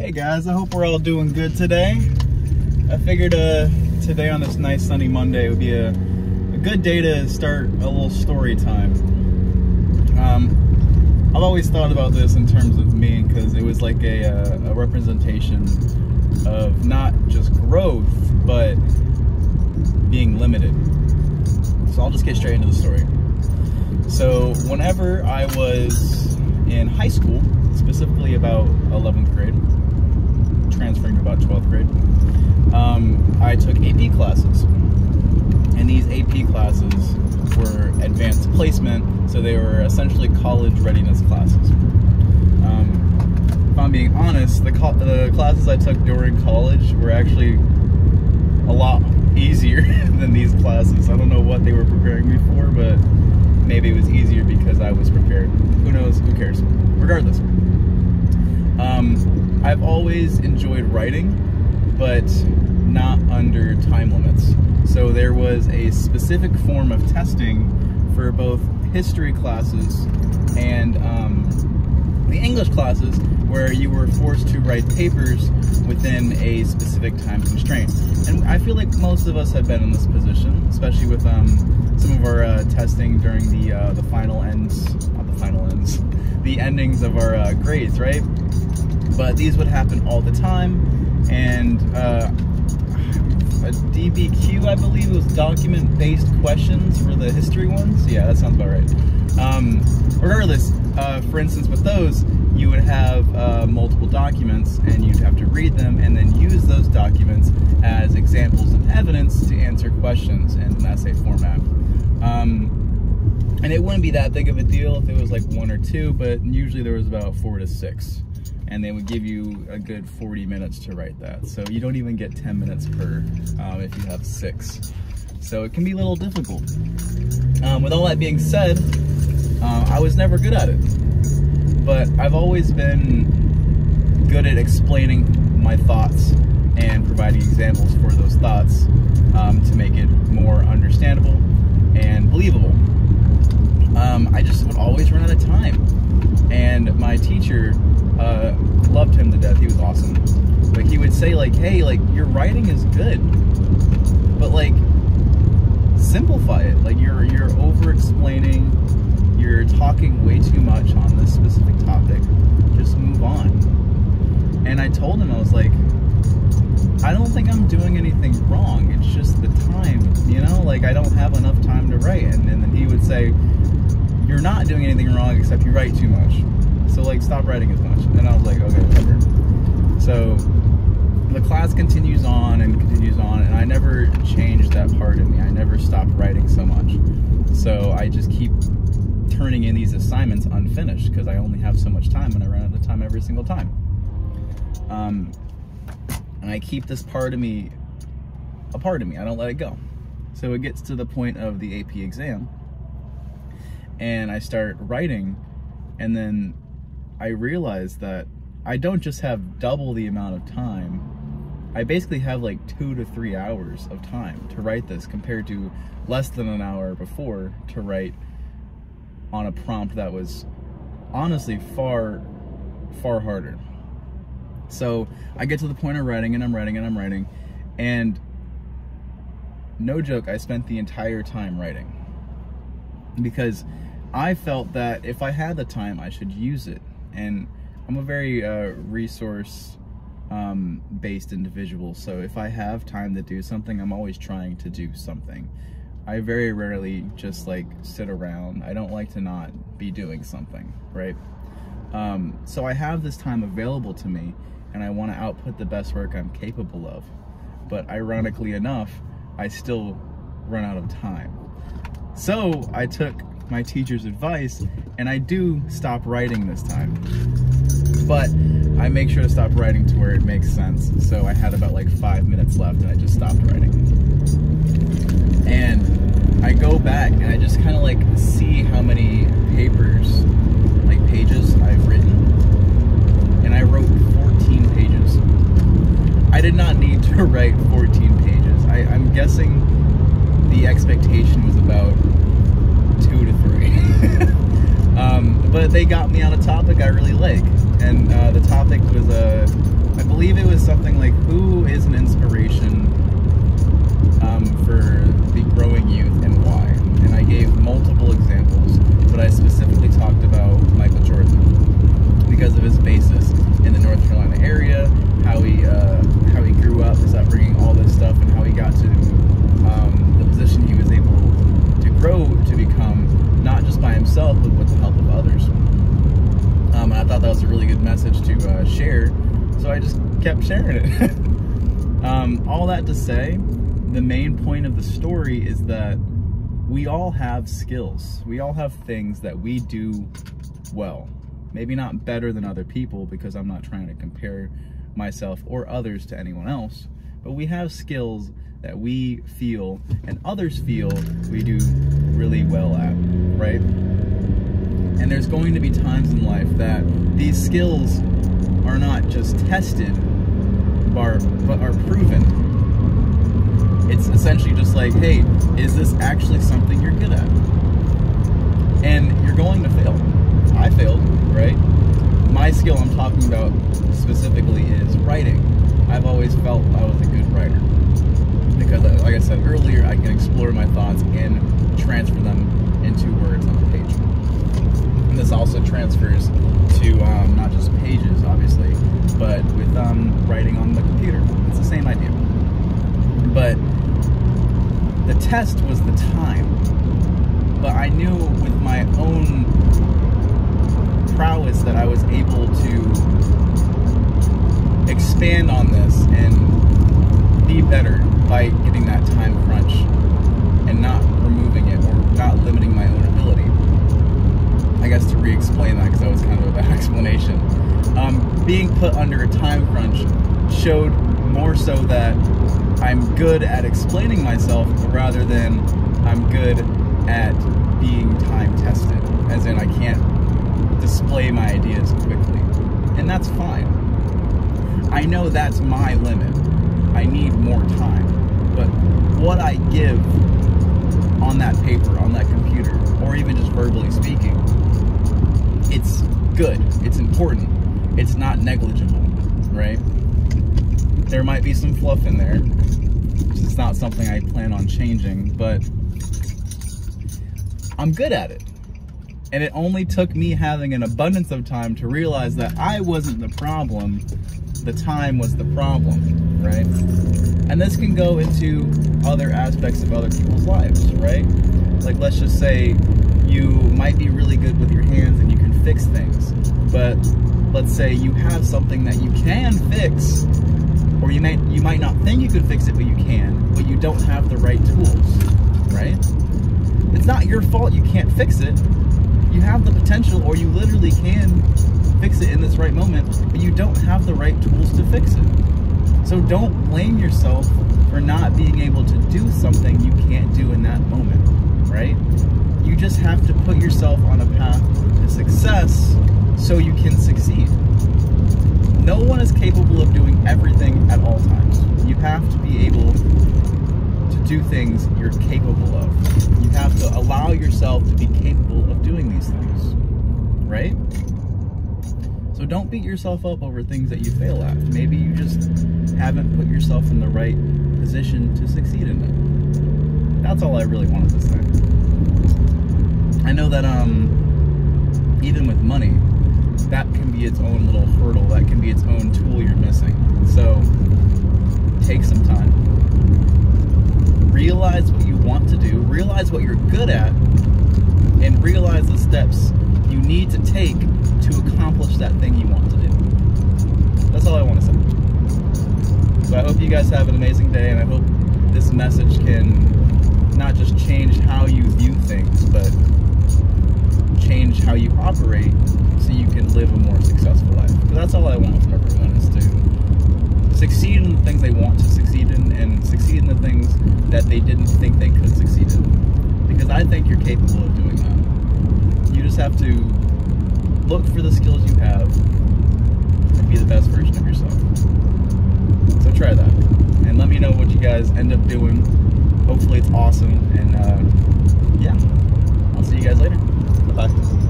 Hey guys, I hope we're all doing good today. I figured today on this nice sunny Monday would be a good day to start a little story time. I've always thought about this in terms of me because it was like a representation of not just growth, but being limited. So I'll just get straight into the story. So whenever I was in high school, specifically about 11th grade, transferring to about 12th grade, I took AP classes. And these AP classes were advanced placement, so they were essentially college readiness classes. If I'm being honest, the classes I took during college were actually a lot easier than these classes. I don't know what they were preparing me for, but maybe it was easier because I was prepared. Who knows? Who cares? Regardless. I've always enjoyed writing, but not under time limits. So there was a specific form of testing for both history classes and the English classes where you were forced to write papers within a specific time constraint. And I feel like most of us have been in this position, especially with some of our testing during the final ends, not the final ends, the endings of our grades, right? But these would happen all the time, and a DBQ, I believe it was document-based questions for the history ones. Yeah, that sounds about right. Regardless, for instance, with those, you would have multiple documents, and you'd have to read them and then use those documents as examples and evidence to answer questions in an essay format. And it wouldn't be that big of a deal if it was like 1 or 2, but usually there was about 4 to 6. And they would give you a good 40 minutes to write that. So you don't even get 10 minutes per if you have 6. So it can be a little difficult. With all that being said, I was never good at it. But I've always been good at explaining my thoughts and providing examples for those thoughts to make it more understandable and believable. I just would always run out of time. And my teacher, loved him to death. He was awesome. Like, he would say, like, hey, like, your writing is good, but like, simplify it. Like, you're over explaining, you're talking way too much on this specific topic. Just move on. And I told him, I was like, I don't think I'm doing anything wrong. It's just the time, you know, like, I don't have enough time to write. And then he would say, you're not doing anything wrong except you write too much. So, like, stop writing as much. And I was like, okay, whatever. So the class continues on, and I never changed that part of me. I never stopped writing so much. So I just keep turning in these assignments unfinished because I only have so much time, and I run out of time every single time. And I keep this part of me a part of me. I don't let it go. So it gets to the point of the AP exam, and I start writing, and then I realized that I don't just have double the amount of time. I basically have like 2 to 3 hours of time to write this compared to less than an hour before to write on a prompt that was honestly far, far harder. So I get to the point of writing, and I'm writing, and no joke, I spent the entire time writing because I felt that if I had the time, I should use it. And I'm a very resource based individual, so if I have time to do something, I'm always trying to do something. I very rarely just like sit around. I don't like to not be doing something, right? So I have this time available to me, and I want to output the best work I'm capable of. But ironically enough, I still run out of time. So I took my teacher's advice, and I do stop writing this time. But I make sure to stop writing to where it makes sense. So I had about like 5 minutes left, and I just stopped writing. And I go back, and I just kind of like see how many papers, like pages, I've written. And I wrote 14 pages. I did not need to write 14 pages. I'm guessing the expectation was about 2 to 3. But they got me on a topic I really like, and the topic was a share, so I just kept sharing it. All that to say, the main point of the story is that we all have skills. We all have things that we do well. Maybe not better than other people, because I'm not trying to compare myself or others to anyone else, but we have skills that we feel and others feel we do really well at, right? And there's going to be times in life that these skills are not just tested, but are proven. It's essentially just like, hey, is this actually something you're good at? And you're going to fail. I failed, right? My skill I'm talking about specifically is writing. I've always felt I was a good writer because, like I said earlier, I can explore my thoughts and transfer them into words on a page. And this also transfers to not just pages, obviously, but with writing on the computer. It's the same idea. But the test was the time. But I knew with my own prowess that I was able to expand on this and be better by getting that time crunch and not removing it or not limiting my own ability. I guess to re-explain that, because that was kind of a bad explanation. Being put under a time crunch showed more so that I'm good at explaining myself rather than I'm good at being time tested, as in I can't display my ideas quickly. And that's fine. I know that's my limit. I need more time. But what I give on that paper, on that computer, or even just verbally speaking, it's good. It's important. It's not negligible, right? There might be some fluff in there. It's not something I plan on changing, but I'm good at it. And it only took me having an abundance of time to realize that I wasn't the problem, the time was the problem, right? And this can go into other aspects of other people's lives, right? Like, let's just say you might be really good with your hands and you can fix things, but let's say you have something that you can fix, or you might not think you could fix it, but you can, but you don't have the right tools, right? It's not your fault you can't fix it. You have the potential, or you literally can fix it in this right moment, but you don't have the right tools to fix it. So don't blame yourself for not being able to do something you can't do in that moment, right? You just have to put yourself on a path to success so you can succeed. No one is capable of doing everything at all times. You have to be able to do things you're capable of. You have to allow yourself to be capable of doing these things, right? So don't beat yourself up over things that you fail at. Maybe you just haven't put yourself in the right position to succeed in it. That's all I really wanted to say. I know that even with money, that can be its own little hurdle. That can be its own tool you're missing. So take some time. Realize what you want to do. Realize what you're good at. And realize the steps you need to take to accomplish that thing you want to do. That's all I want to say. So I hope you guys have an amazing day, and I hope this message can not just change how you view things, but change how you operate so you can live a more successful life. But that's all I want from everyone, is to succeed in the things they want to succeed in, and succeed in the things that they didn't think they could succeed in. Because I think you're capable of doing that. You just have to look for the skills you have and be the best version of yourself. So try that. And let me know what you guys end up doing. Hopefully it's awesome. And yeah, I'll see you guys later. Bye-bye.